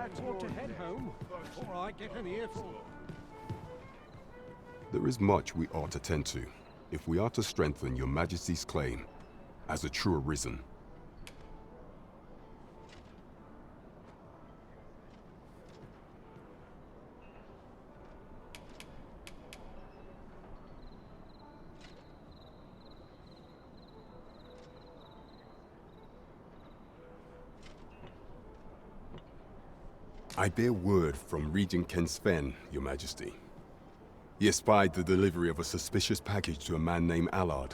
Perhaps ought to head home before I get an earful. There is much we ought to tend to, if we are to strengthen your Majesty's claim as a true arisen. I bear word from Regent Ken Sven, Your Majesty. He espied the delivery of a suspicious package to a man named Allard.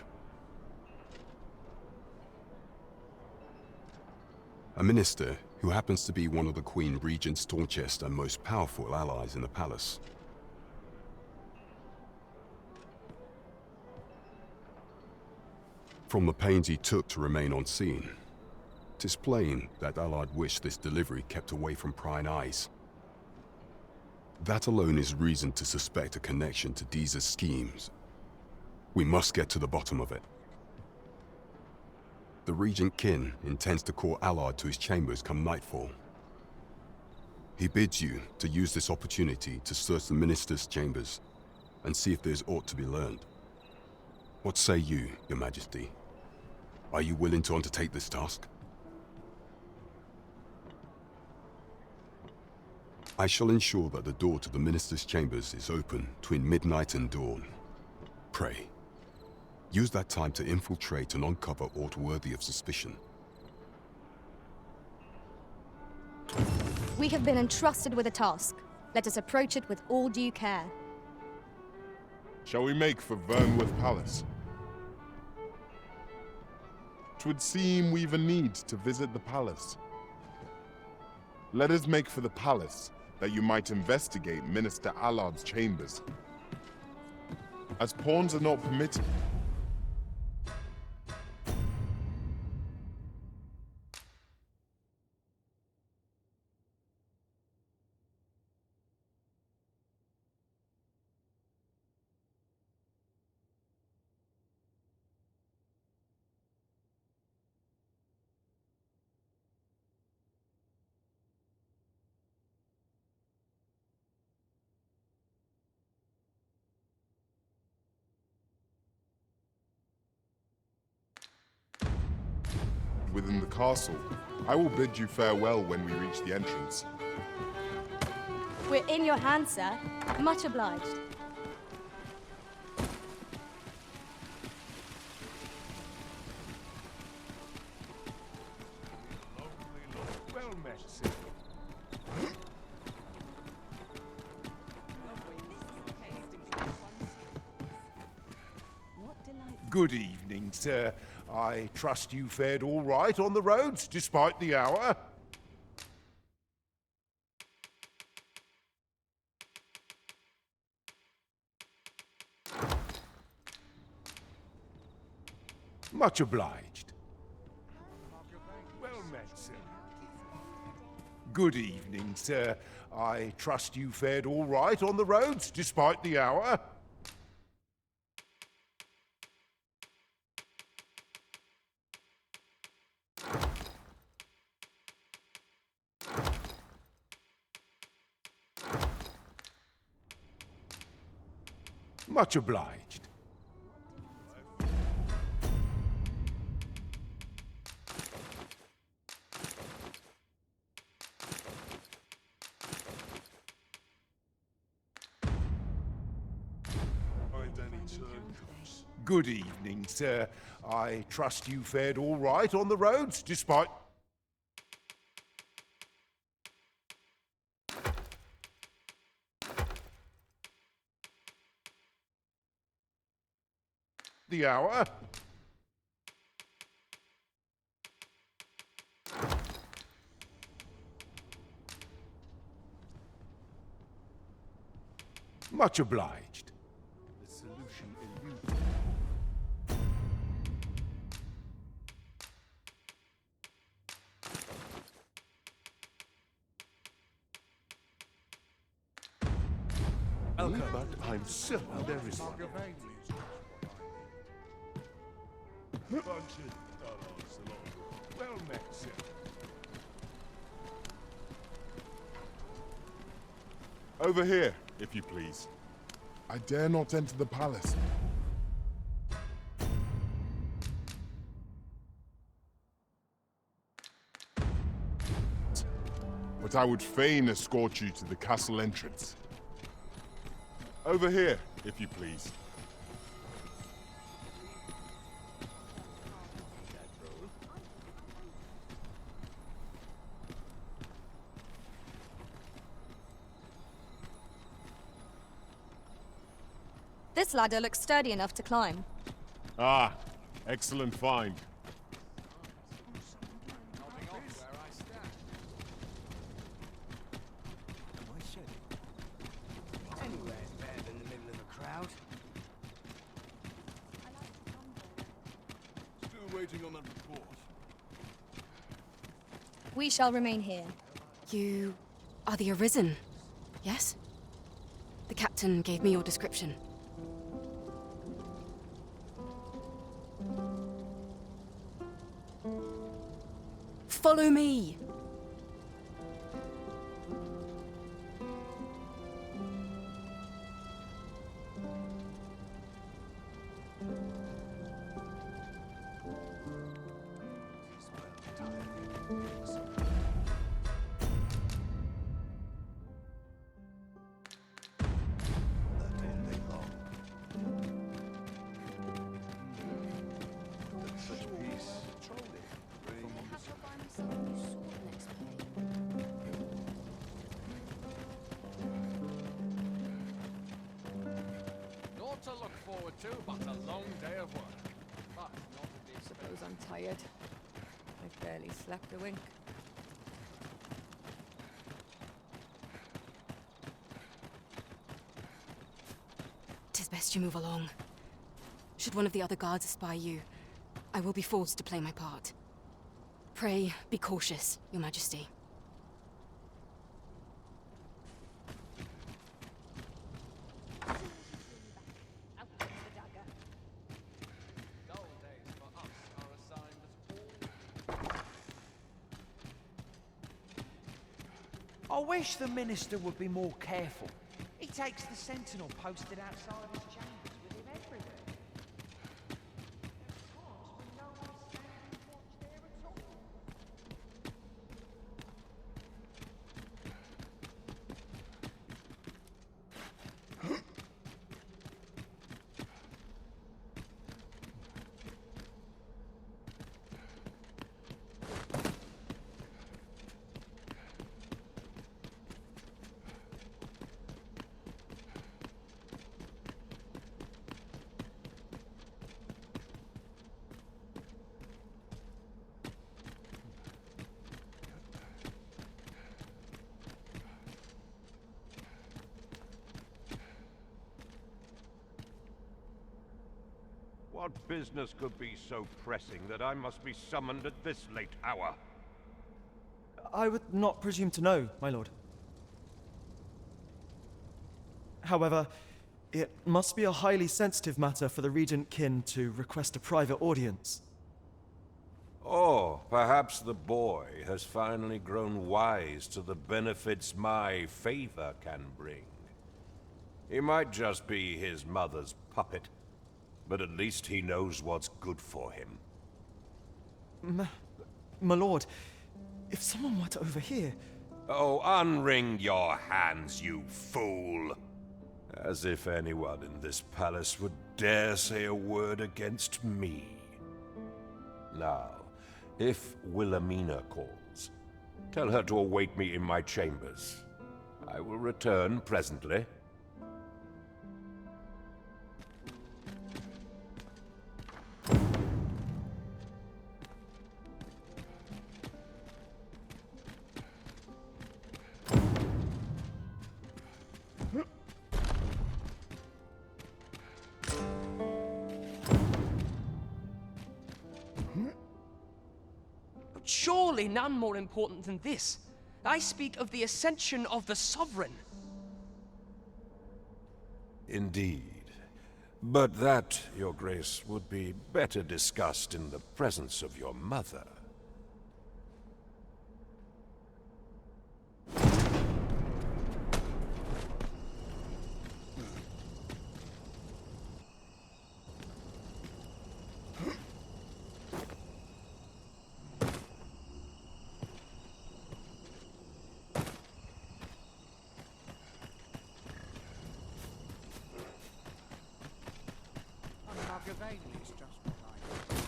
A minister who happens to be one of the Queen Regent's staunchest and most powerful allies in the palace. From the pains he took to remain on scene, 'tis plain that Allard wished this delivery kept away from prying eyes. That alone is reason to suspect a connection to Deeza's schemes. We must get to the bottom of it. The Regent Kin intends to call Allard to his chambers come nightfall. He bids you to use this opportunity to search the minister's chambers and see if there's aught to be learned. What say you, Your Majesty? Are you willing to undertake this task? I shall ensure that the door to the minister's chambers is open between midnight and dawn. Pray, use that time to infiltrate and uncover aught worthy of suspicion. We have been entrusted with a task. Let us approach it with all due care. Shall we make for Vernworth Palace? 'Twould seem we've a need to visit the palace. Let us make for the palace, that you might investigate Minister Allard's chambers. As pawns are not permitted. Within the castle, I will bid you farewell when we reach the entrance. We're in your hands, sir. Much obliged. Well met, sir. Good evening, sir. I trust you fared all right on the roads, despite the hour? Much obliged. Well met, sir. Good evening, sir. I trust you fared all right on the roads, despite the hour? Much obliged. Good evening, sir. I trust you fared all right on the roads, despite... the hour? Much obliged. The solution eludes. But I'm certain there is one. Well met, sir. Over here, if you please. I dare not enter the palace. But I would fain escort you to the castle entrance. Over here, if you please. This ladder looks sturdy enough to climb. Ah, excellent find. Anywhere's better than the middle of a crowd. Still waiting on that report. We shall remain here. You are the Arisen, yes? The captain gave me your description. Follow me! Not to look forward to, but a long day of work. But not to be Suppose I'm tired. I've barely slept a wink. Tis best you move along. Should one of the other guards espy you, I will be forced to play my part. Pray, be cautious, Your Majesty. dull days for us are assigned as all. I wish the minister would be more careful. He takes the sentinel posted outside his chambers with him everywhere. At times when no one's standing watch there at all. What business could be so pressing that I must be summoned at this late hour? I would not presume to know, my lord. However, it must be a highly sensitive matter for the Regent Kin to request a private audience. Oh, perhaps the boy has finally grown wise to the benefits my favor can bring. He might just be his mother's puppet, but at least he knows what's good for him. My lord, if someone were to overhear... Oh, unwring your hands, you fool! As if anyone in this palace would dare say a word against me. Now, if Wilhelmina calls, tell her to await me in my chambers. I will return presently. But surely none more important than this. I speak of the ascension of the Sovereign. Indeed. But that, Your Grace, would be better discussed in the presence of your mother. veil is just what I need.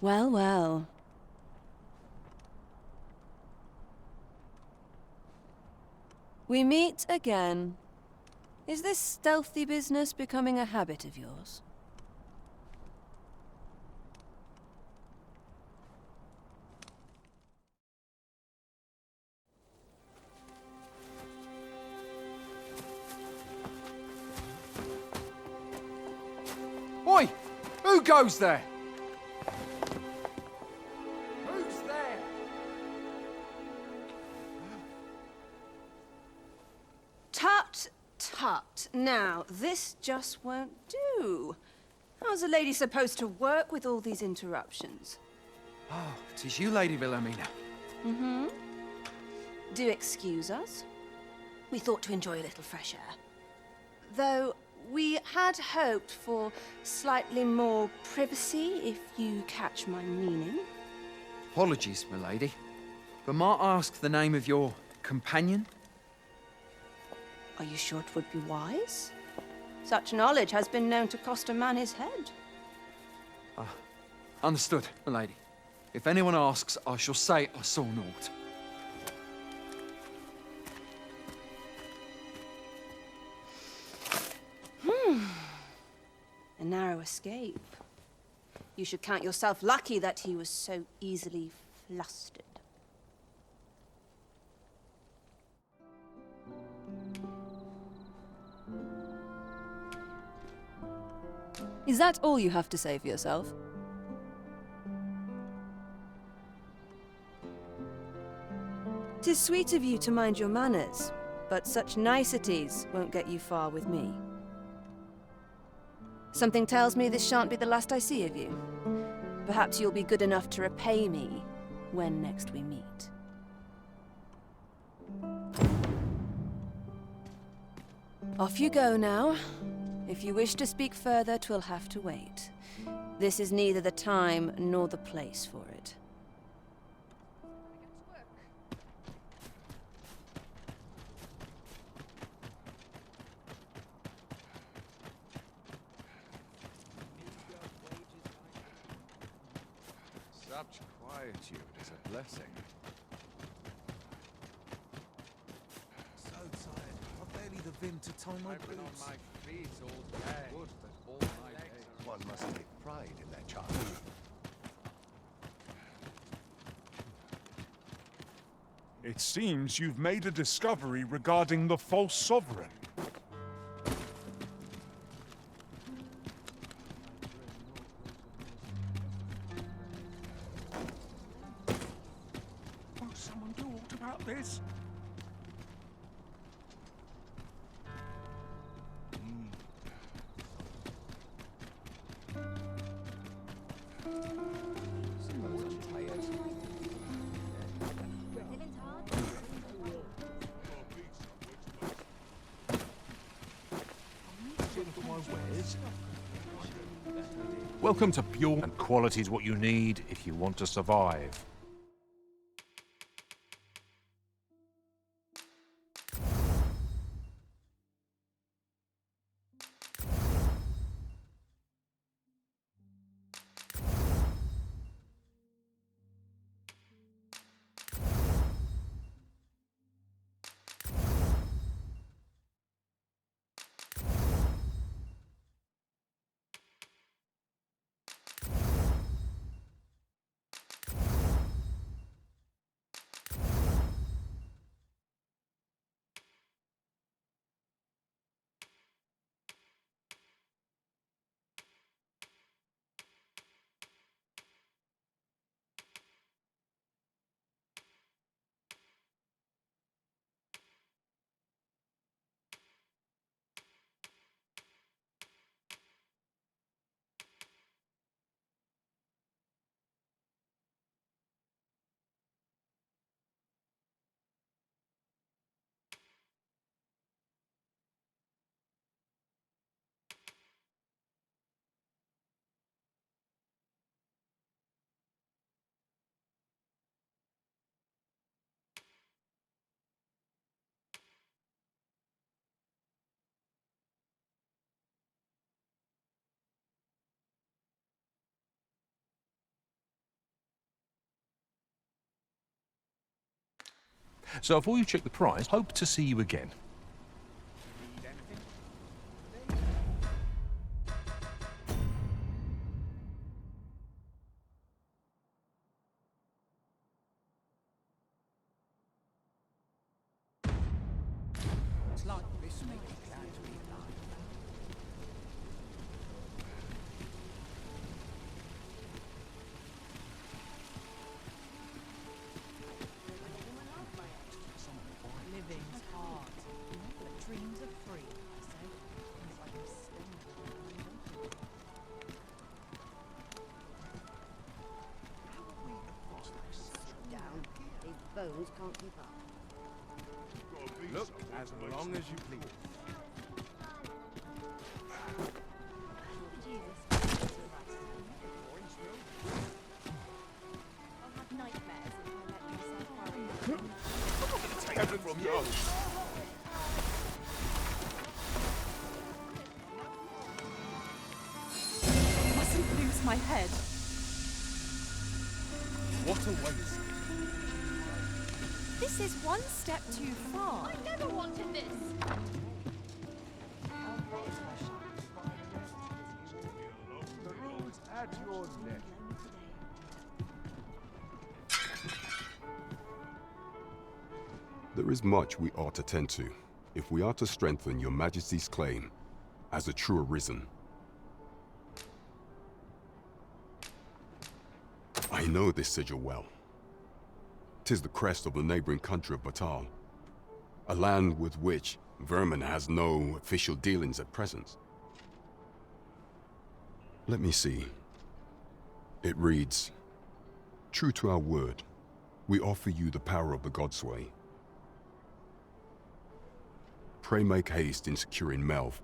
Well, well. We meet again. Is this stealthy business becoming a habit of yours? Oi! Who goes there? Who's there? Tut, tut. Now, this just won't do. How's a lady supposed to work with all these interruptions? Oh, 'tis you, Lady Wilhelmina. Mm-hmm. Do excuse us. We thought to enjoy a little fresh air. Though we had hoped for slightly more privacy, if you catch my meaning. Apologies, milady. But might I ask the name of your companion? Are you sure it would be wise? Such knowledge has been known to cost a man his head. Understood, milady. If anyone asks, I shall say I saw naught. A narrow escape. You should count yourself lucky that he was so easily flustered. Is that all you have to say for yourself? 'Tis sweet of you to mind your manners, but such niceties won't get you far with me. Something tells me this shan't be the last I see of you. Perhaps you'll be good enough to repay me when next we meet. Off you go now. If you wish to speak further, 'twill have to wait. This is neither the time nor the place for it. Such quietude is a blessing. So tired. I've barely the vim to tie my I've been on boots. my feet all day. Would that all my days. One must take pride in their child. It seems you've made a discovery regarding the false sovereign. Won't someone do aught about this? Welcome to Pure, and quality is what you need if you want to survive. So before you check the price, hope to see you again. It's like this make me glad to be alive. Living's hard, but dreams are free, I say. It's like I'm still Down. These bones can't keep up. Look, as long as you please. I'll have nightmares if I let myself worry. Take it from you. I mustn't lose my head. What a waste. This is one step too far. I never wanted this! The rules at your neck. There is much we ought to tend to, if we are to strengthen your Majesty's claim as a true arisen. I know this sigil well. 'Tis the crest of the neighboring country of Batal, a land with which Vermin has no official dealings at present. Let me see. It reads, "True to our word, we offer you the power of the Godsway. Pray make haste in securing Melv,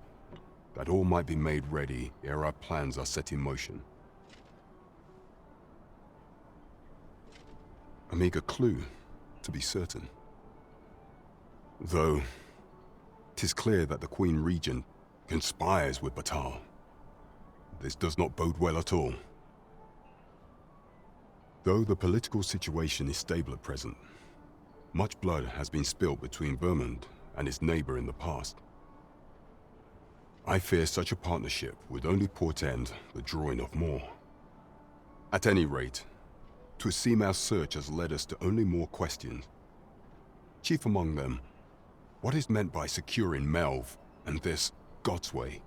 that all might be made ready ere our plans are set in motion." A meager clue, to be certain. Though, 'tis clear that the Queen Regent conspires with Batal. This does not bode well at all. Though the political situation is stable at present, much blood has been spilled between Vermund and its neighbor in the past. I fear such a partnership would only portend the drawing of more. At any rate, 'twould seem our search has led us to only more questions. Chief among them, what is meant by securing Melv and this Godsway?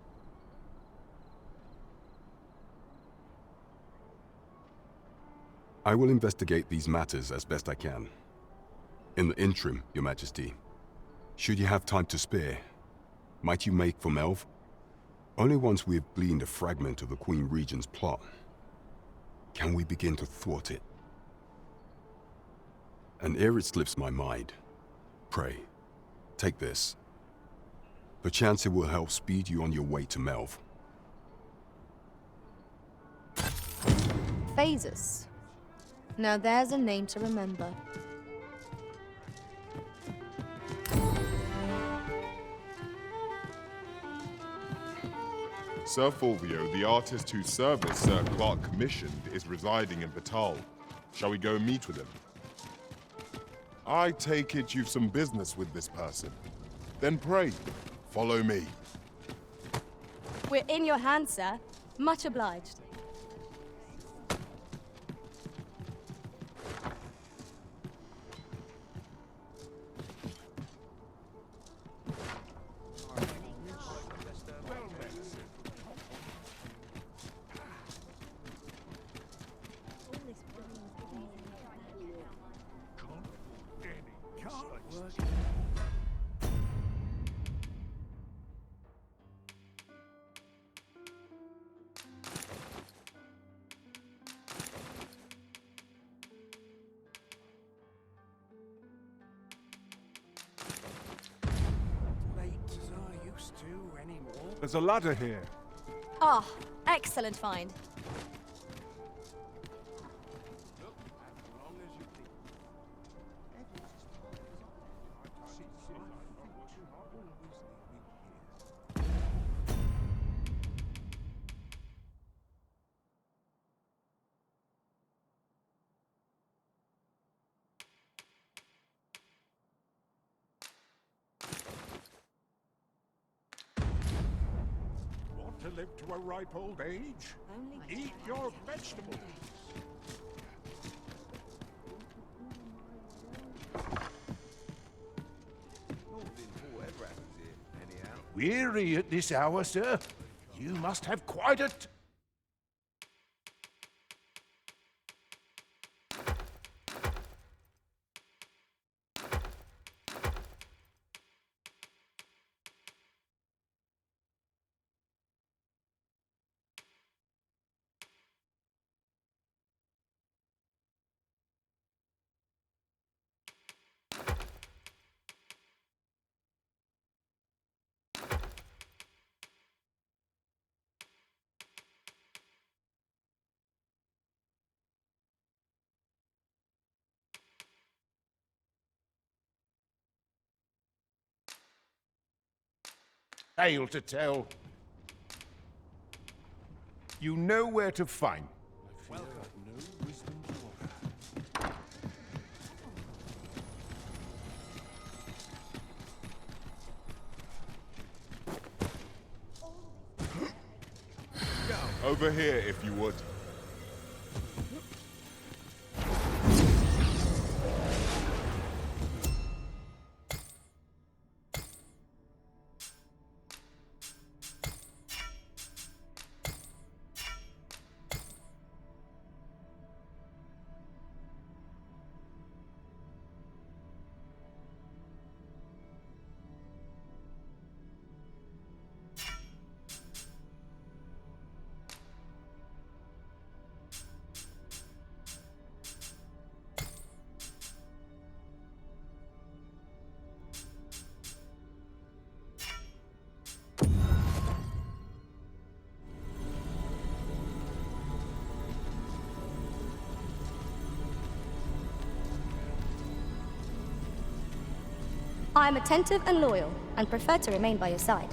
I will investigate these matters as best I can. In the interim, Your Majesty, should you have time to spare, might you make for Melv? Only once we have gleaned a fragment of the Queen Regent's plot can we begin to thwart it. And ere it slips my mind, pray, take this. Perchance it will help speed you on your way to Melv. Phases. Now there's a name to remember. Sir Fulvio, the artist whose service Sir Clark commissioned, is residing in Batal. Shall we go meet with him? I take it you've some business with this person. Then pray, follow me. We're in your hands, sir. Much obliged. There's a ladder here. Ah, excellent find. live to a ripe old age. Eat your vegetables. Weary at this hour, sir? You must have quite a... tale to tell. You know where to find. Welcome. No wisdom to offer. Over here, if you would. I am attentive and loyal, and prefer to remain by your side.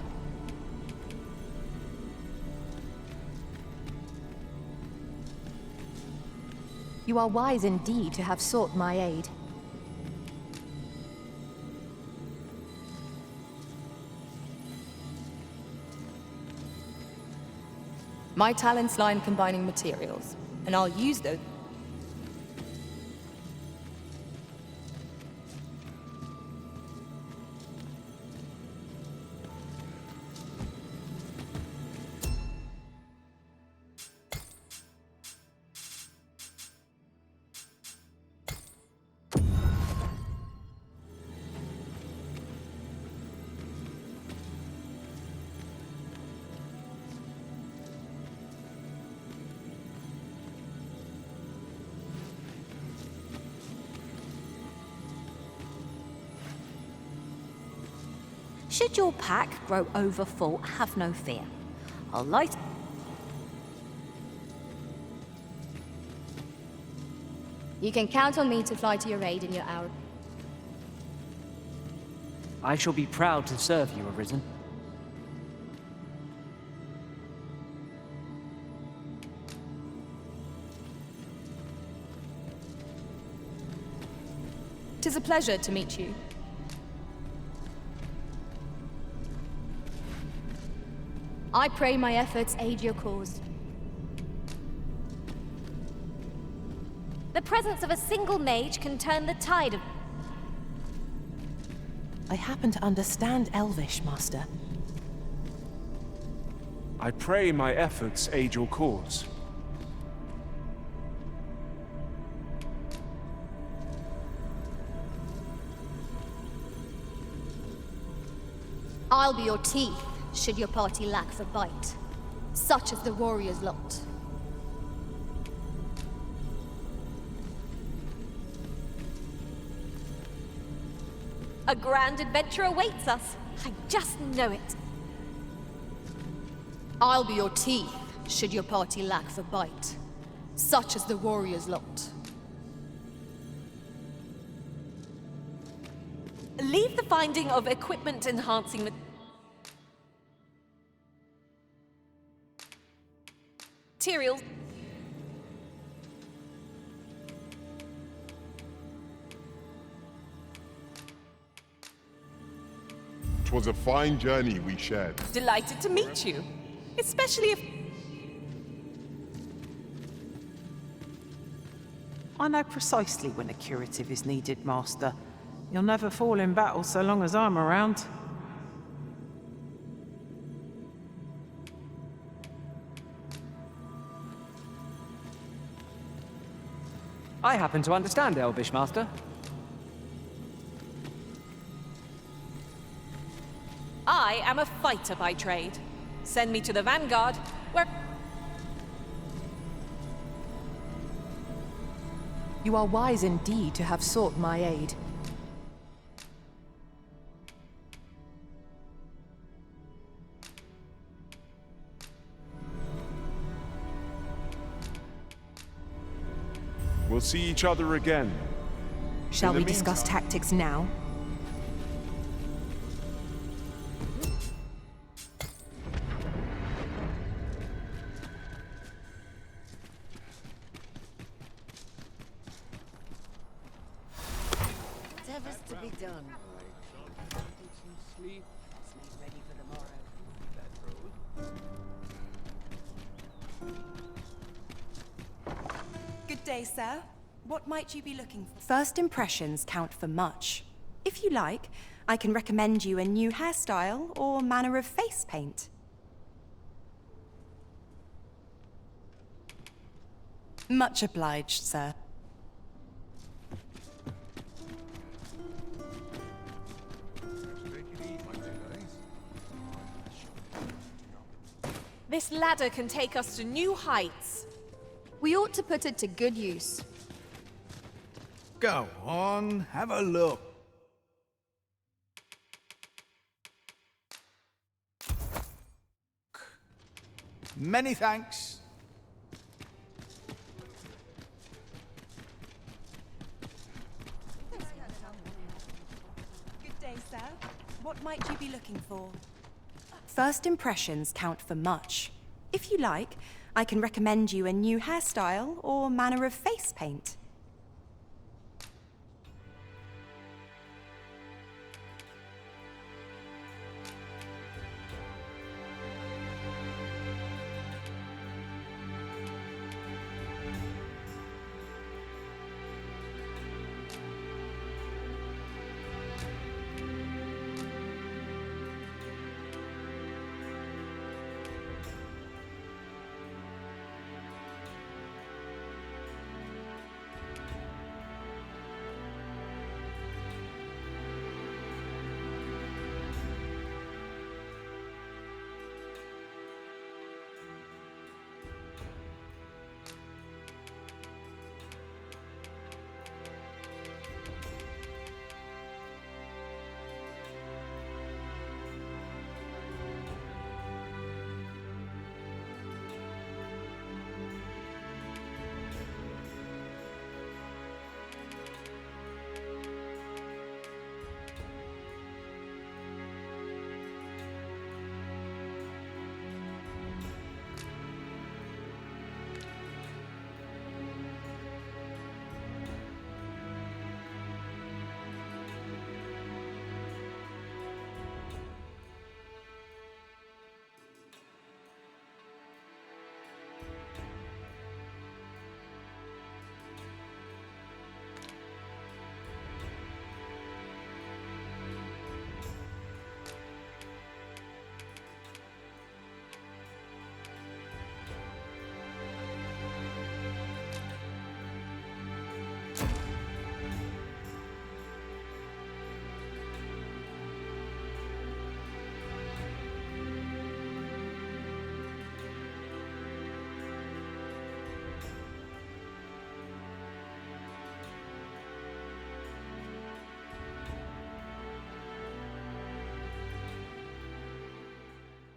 You are wise indeed to have sought my aid. My talents lie in combining materials, and I'll use those. Should your pack grow overfull, have no fear. I'll light... You can count on me to fly to your aid in your hour. I shall be proud to serve you, Arisen. Tis a pleasure to meet you. I pray my efforts aid your cause. The presence of a single mage can turn the tide of... I happen to understand Elvish, Master. I pray my efforts aid your cause. I'll be your teeth, should your party lack for bite. Such is the warrior's lot. A grand adventure awaits us. I just know it. I'll be your teeth, should your party lack for bite. Such is the warrior's lot. Leave the finding of equipment enhancing materials. 'Twas a fine journey we shared. Delighted to meet you. Especially if... I know precisely when a curative is needed, Master. You'll never fall in battle so long as I'm around. I happen to understand Elvish, Master. I am a fighter by trade. Send me to the vanguard, where... You are wise indeed to have sought my aid. We'll see each other again. Shall In the we discuss meantime- tactics now? Whatever's to be done. Take some sleep. Let's make ready for the morrow. Good day, sir. What might you be looking for? First impressions count for much. If you like, I can recommend you a new hairstyle or manner of face paint. Much obliged, sir. This ladder can take us to new heights. We ought to put it to good use. Go on, have a look. Many thanks. Good day, sir. What might you be looking for? First impressions count for much. If you like, I can recommend you a new hairstyle or manner of face paint.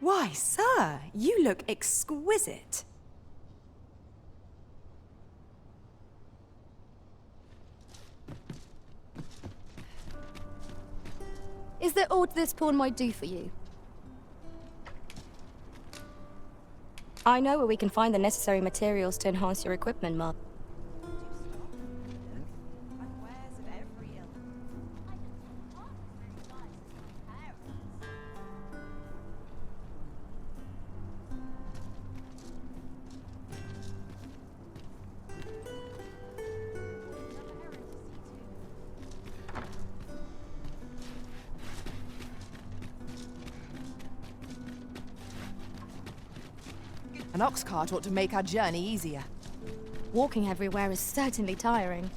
Why, sir, you look exquisite. Is there aught this pawn might do for you? I know where we can find the necessary materials to enhance your equipment, Mark. An ox cart ought to make our journey easier. Walking everywhere is certainly tiring.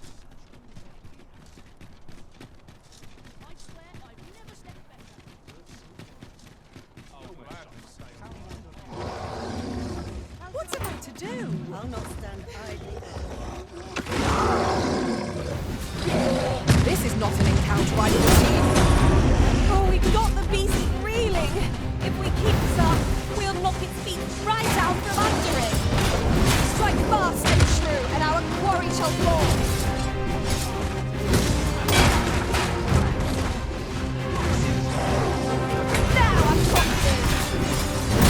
What's am I to do? I'll not stand idly. This is not an encounter I foreseen. Oh, we've got the beast reeling. If we keep this up, we'll knock its feet right out from under it. Strike fast and true, and our quarry shall fall. Now I'm confident.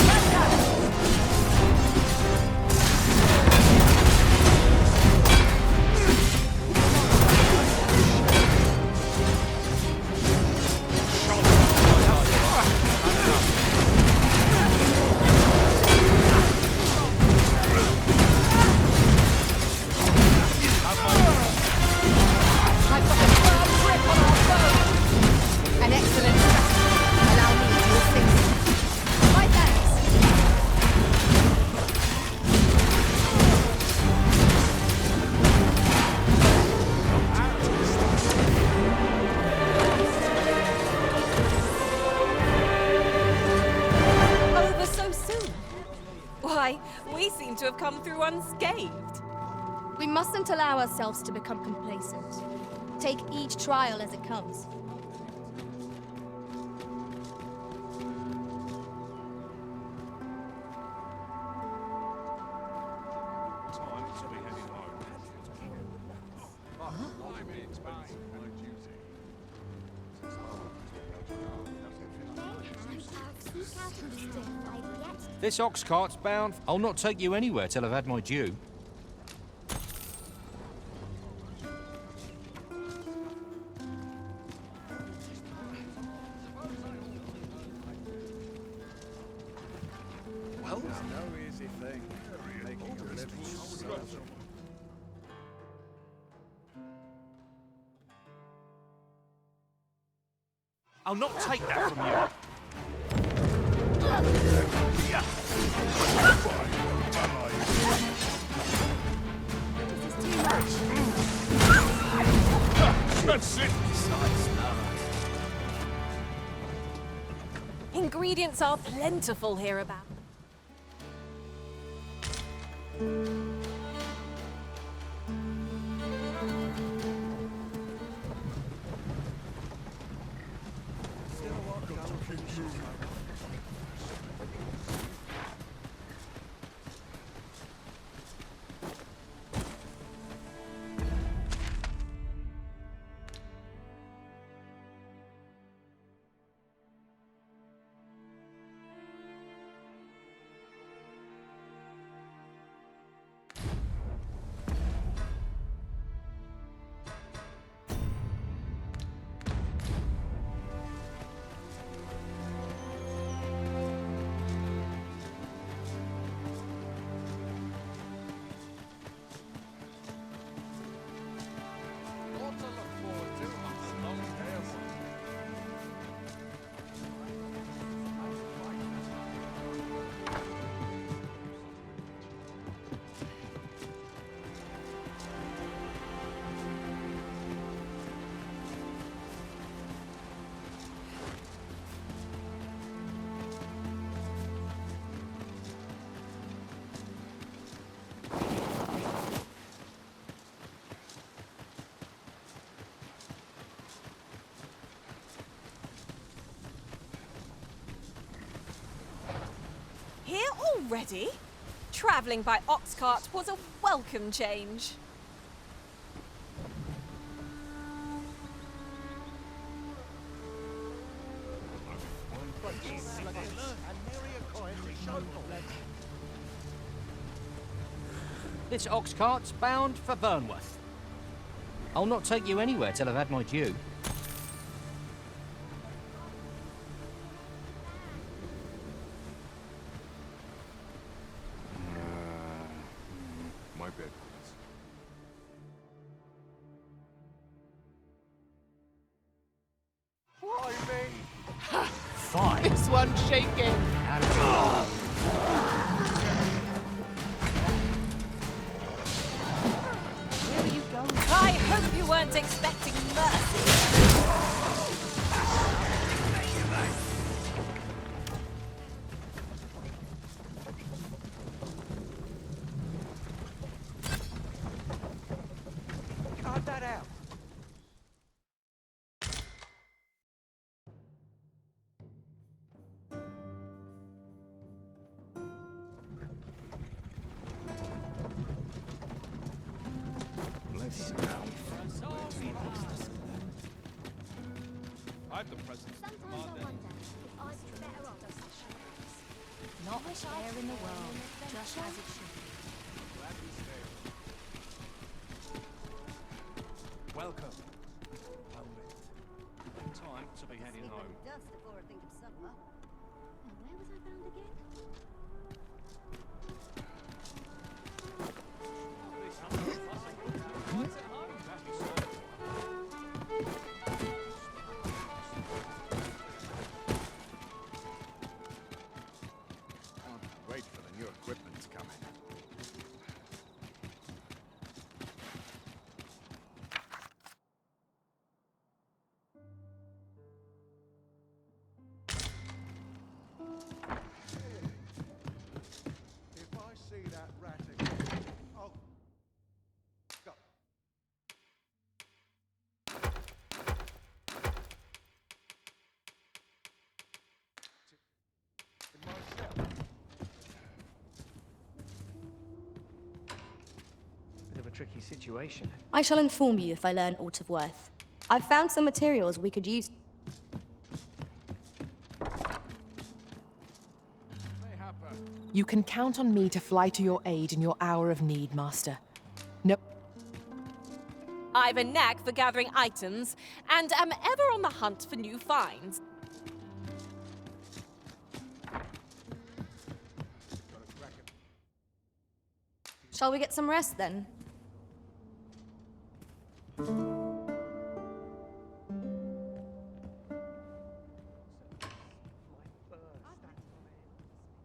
Like that. I've got a firm grip on our foe. An excellent strategy. Allow me to assist. My thanks. Over so soon? Why, we seem to have come through unscathed. We mustn't allow ourselves to become complacent. Take each trial as it comes. This ox cart's bound. I'll not take you anywhere till I've had my due. Well, it's no easy thing. Making a living. I'll not take that from you. That's it! Ingredients are plentiful hereabout. Lot to look forward to after a long day of work. Here already? Travelling by ox cart was a welcome change. This ox cart's bound for Burnworth. I'll not take you anywhere till I've had my due. My bed, please. Why me? Fine. This one's shaking. you weren't expecting mercy. Cut that out. I've the presence of commander. Not a care in the world, just as it should be. Glad we stayed. Welcome. Well met. Time to be heading home. Dust before I think of supper. And where was I bound again? Can't wait for the new equipment's coming. If I see that rat again, I'll... Go. To myself. Bit of a tricky situation. I shall inform you if I learn aught of worth. I've found some materials we could use. You can count on me to fly to your aid in your hour of need, Master. No. I've a knack for gathering items, and am ever on the hunt for new finds. Shall we get some rest then?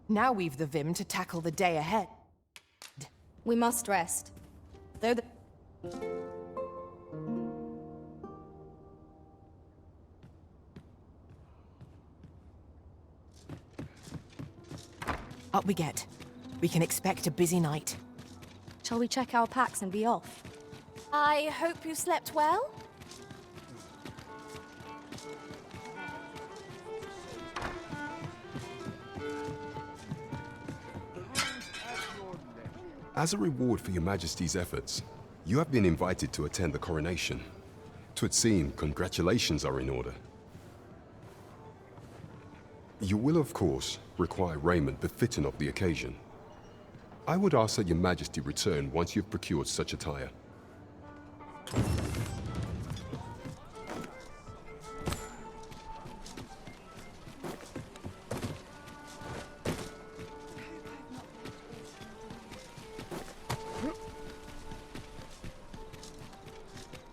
Now we've the vim to tackle the day ahead. We must rest. Though the... Up we get. We can expect a busy night. Shall we check our packs and be off? I hope you slept well? As a reward for your Majesty's efforts, you have been invited to attend the coronation. 'Twould seem congratulations are in order. You will, of course, require raiment befitting of the occasion. I would ask that your Majesty return once you've procured such attire.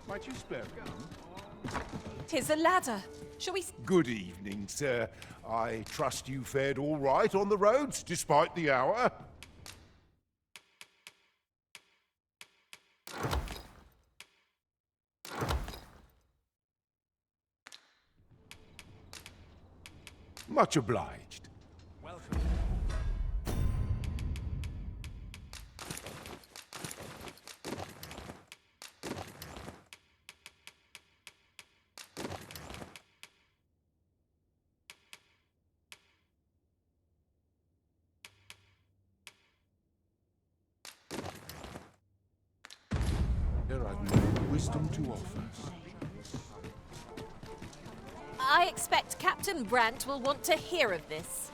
Might you spare a gun? 'Tis a ladder. Shall we... Good evening, sir. I trust you fared all right on the roads, despite the hour. Much obliged. Welcome. There I've no wisdom to offer. I expect Captain Brandt will want to hear of this.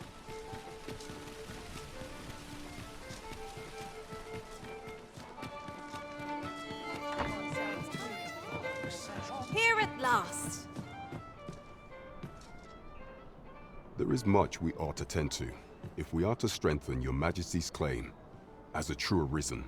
Here at last. There is much we ought to tend to, if we are to strengthen your Majesty's claim as a true arisen.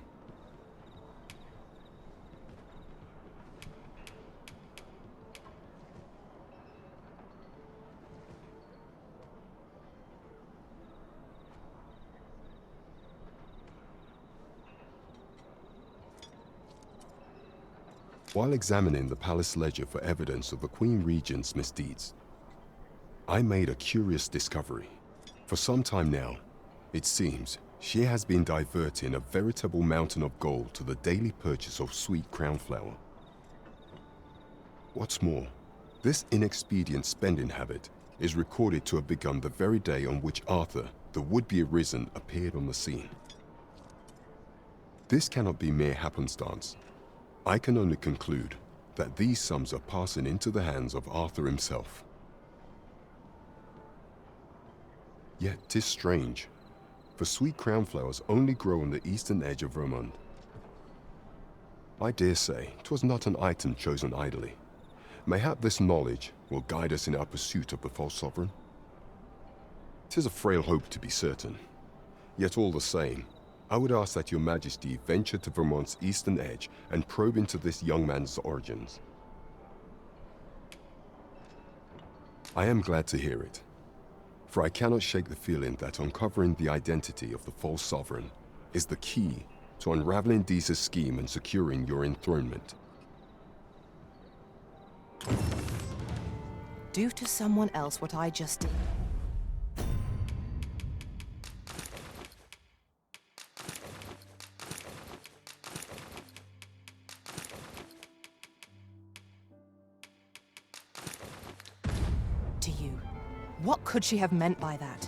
While examining the palace ledger for evidence of the Queen Regent's misdeeds, I made a curious discovery. For some time now, it seems she has been diverting a veritable mountain of gold to the daily purchase of sweet crown flower. What's more, this inexpedient spending habit is recorded to have begun the very day on which Arthur, the would-be arisen, appeared on the scene. This cannot be mere happenstance. I can only conclude that these sums are passing into the hands of Arthur himself. Yet 'tis strange, for sweet crown flowers only grow on the eastern edge of Vermund. I dare say 'twas not an item chosen idly. Mayhap this knowledge will guide us in our pursuit of the false sovereign. 'Tis a frail hope, to be certain. Yet all the same, I would ask that your majesty venture to Vermont's eastern edge and probe into this young man's origins. I am glad to hear it, for I cannot shake the feeling that uncovering the identity of the false sovereign is the key to unraveling Deeza's scheme and securing your enthronement. Do to someone else what I just did. To you, what could she have meant by that?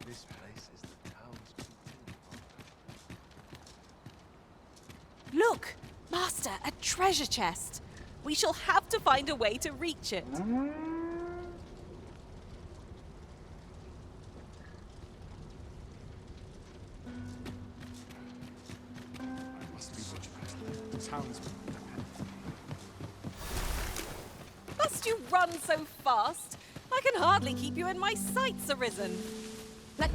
This place is the town's. Look! Master, a treasure chest! We shall have to find a way to reach it. Must be such a townsman. Must you run so fast? I can hardly keep you in my sights, Arisen. Let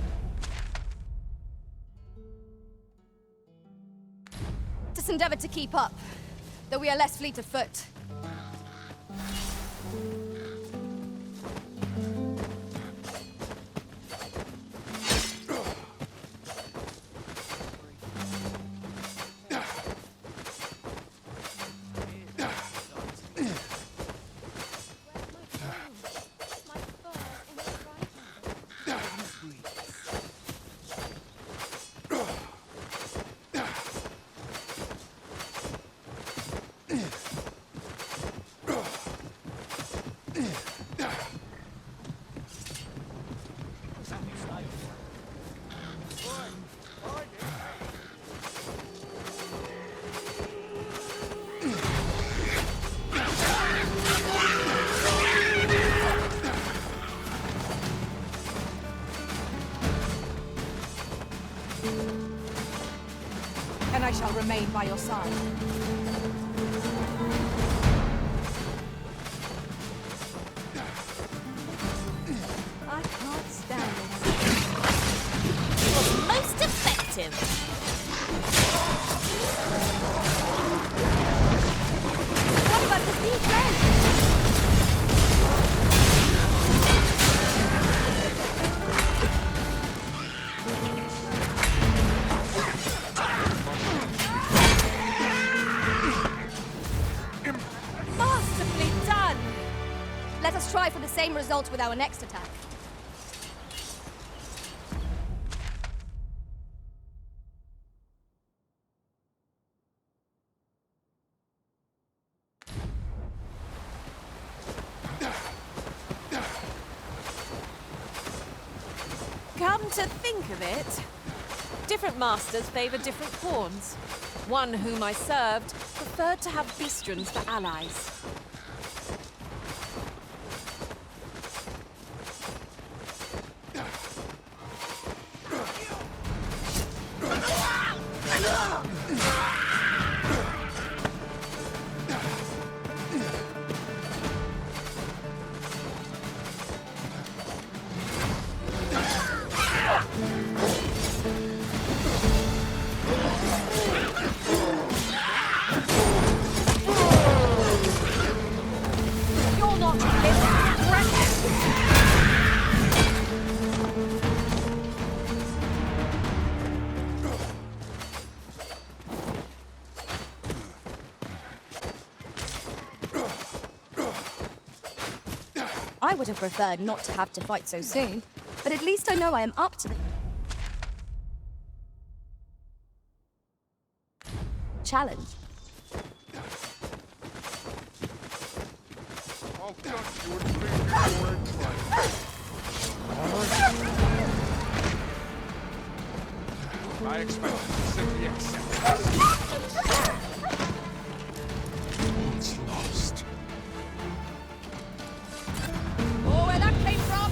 us endeavor to keep up, though we are less fleet of foot. And I shall remain by your side. I can't stand it. It was most effective. What about the sea friend? Masterfully done! Let us try for the same result with our next attack. Come to think of it, Different masters favor different pawns. One whom I served preferred to have beastrons for allies. You're not I would have preferred not to have to fight so soon, but at least I know I am up to the challenge. I'll cut you and leave you more I expect you to simply accept this. It's lost. Oh, where that came from?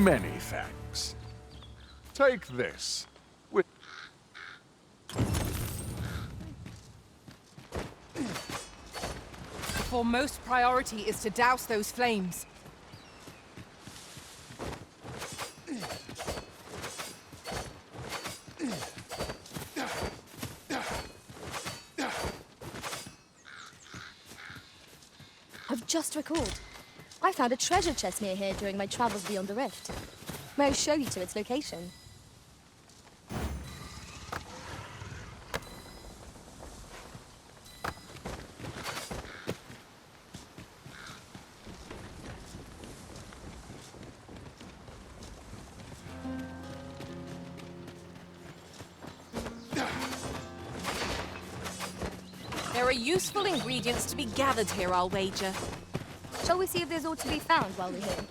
Many thanks. Take this. The foremost priority is to douse those flames. I've just recalled. I found a treasure chest near here during my travels beyond the rift. May I show you to its location? There are useful ingredients to be gathered here, I'll wager. Shall we see if there's aught to be found while we're here?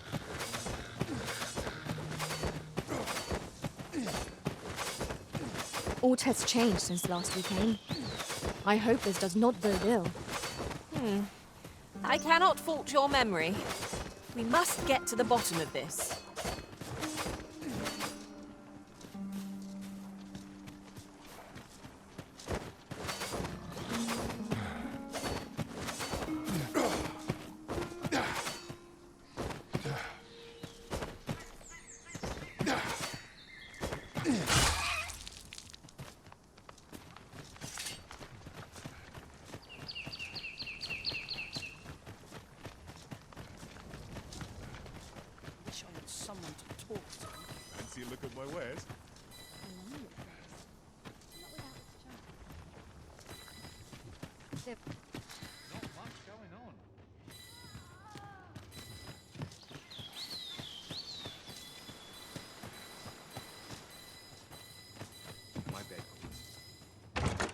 Aught has changed since last we came. I hope this does not bode ill. I cannot fault your memory. We must get to the bottom of this. Wish I had someone to talk to. Fancy a look at my wares? Not much going on. My bed.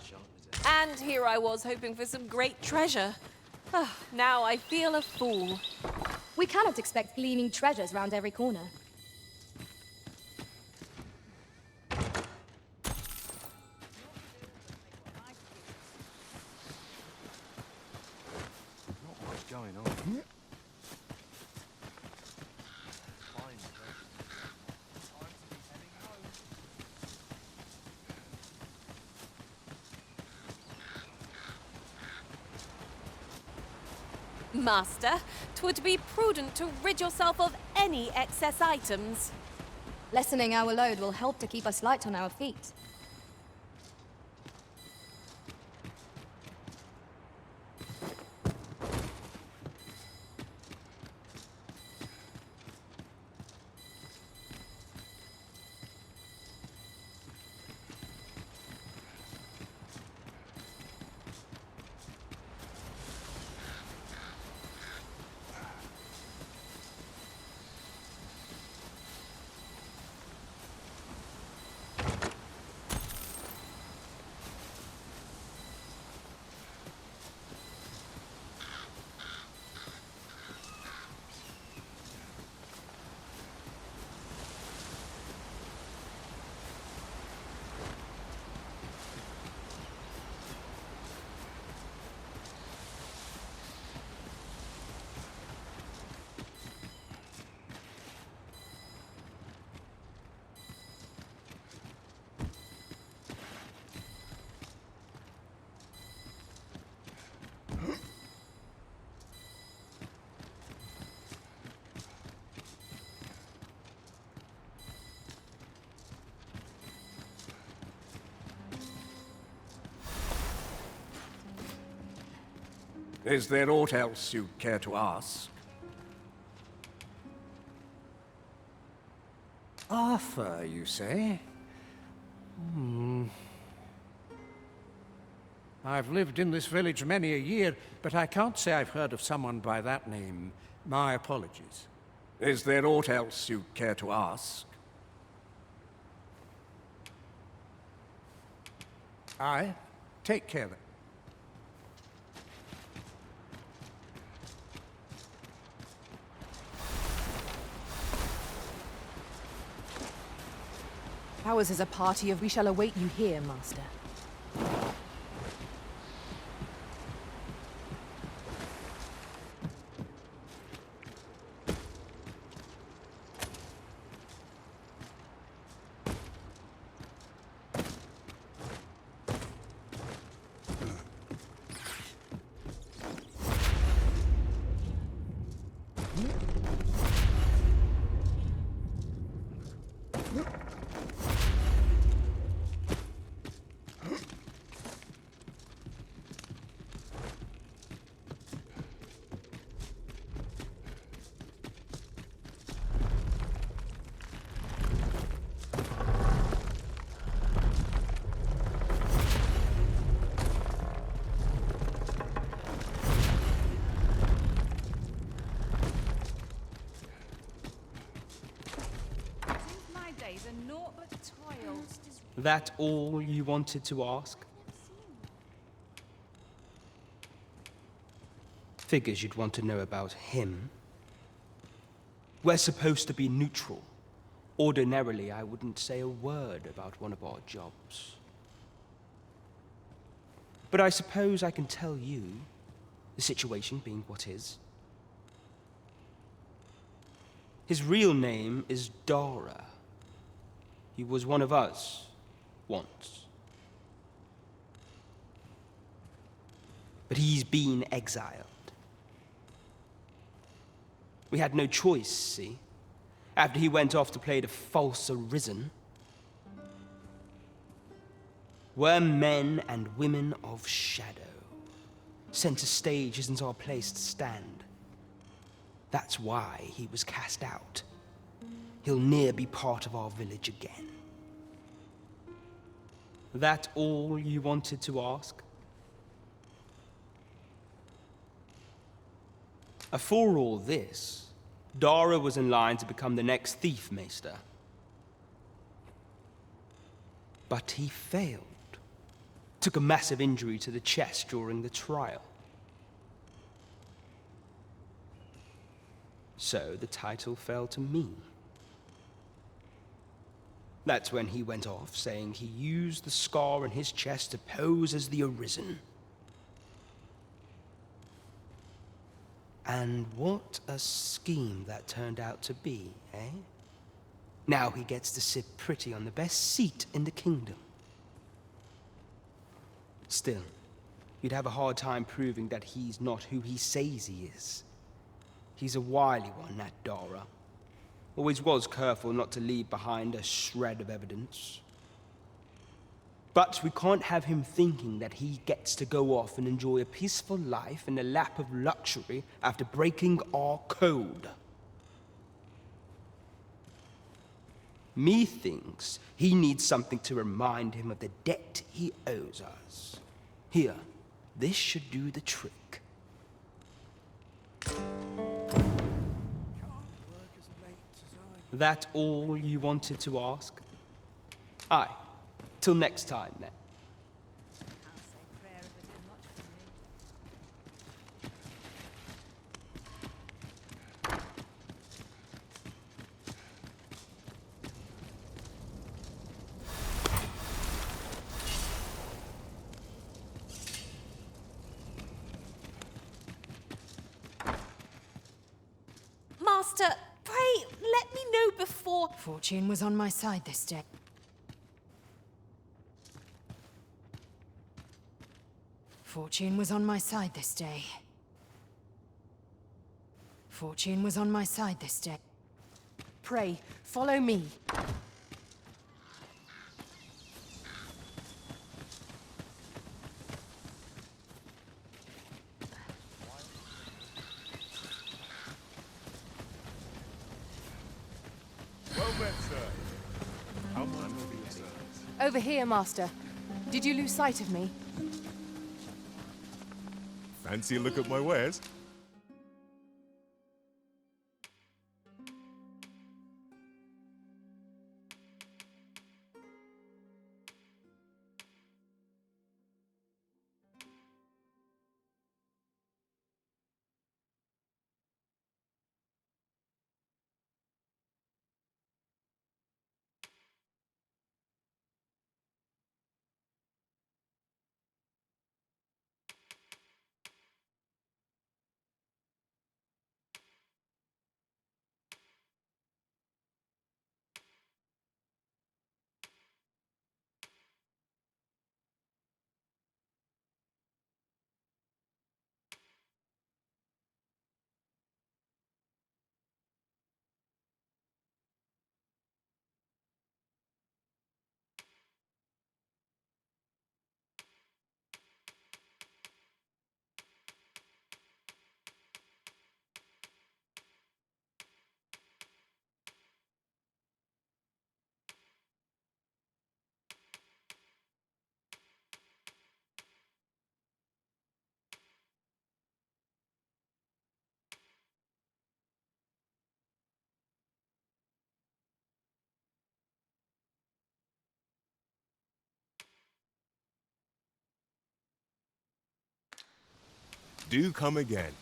Sharp as ever. And here I was hoping for some great treasure. Ah, now I feel a fool. We cannot expect gleaming treasures round every corner. Not much going on. Fine, time to be heading home. Master, 'twould be prudent to rid yourself of any excess items. Lessening our load will help to keep us light on our feet. Is there aught else you care to ask? Arthur, you say? I've lived in this village many a year, but I can't say I've heard of someone by that name. My apologies. Is there aught else you care to ask? Aye. Take care then. Ours is a party of we shall await you here, Master. That all you wanted to ask? Figures you'd want to know about him. We're supposed to be neutral. Ordinarily, I wouldn't say a word about one of our jobs. But I suppose I can tell you, the situation being what is. His real name is Dara. He was one of us. Once. But he's been exiled. We had no choice, see? After he went off to play the false arisen, we're men and women of shadow. Center stage isn't our place to stand. That's why he was cast out. He'll ne'er be part of our village again. That all you wanted to ask? For all this, Dara was in line to become the next thief maester. But he failed. Took a massive injury to the chest during the trial. So the title fell to me. That's when he went off, saying he used the scar on his chest to pose as the Arisen. And what a scheme that turned out to be, eh? Now he gets to sit pretty on the best seat in the kingdom. Still, you'd have a hard time proving that he's not who he says he is. He's a wily one, that Dara. Always was careful not to leave behind a shred of evidence. But we can't have him thinking that he gets to go off and enjoy a peaceful life in a lap of luxury after breaking our code. Methinks he needs something to remind him of the debt he owes us. Here, this should do the trick. That all you wanted to ask? Aye. Till next time, then. Master, pray, let me know before... Fortune was on my side this day. Fortune was on my side this day. Fortune was on my side this day. Pray, follow me. over here, Master. Did you lose sight of me? Fancy a look at my wares? Do come again.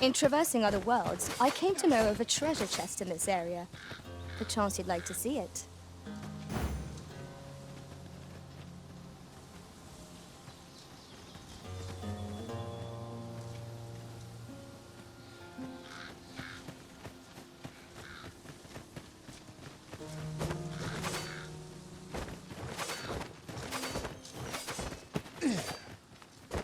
In traversing other worlds, I came to know of a treasure chest in this area. Perchance you'd like to see it.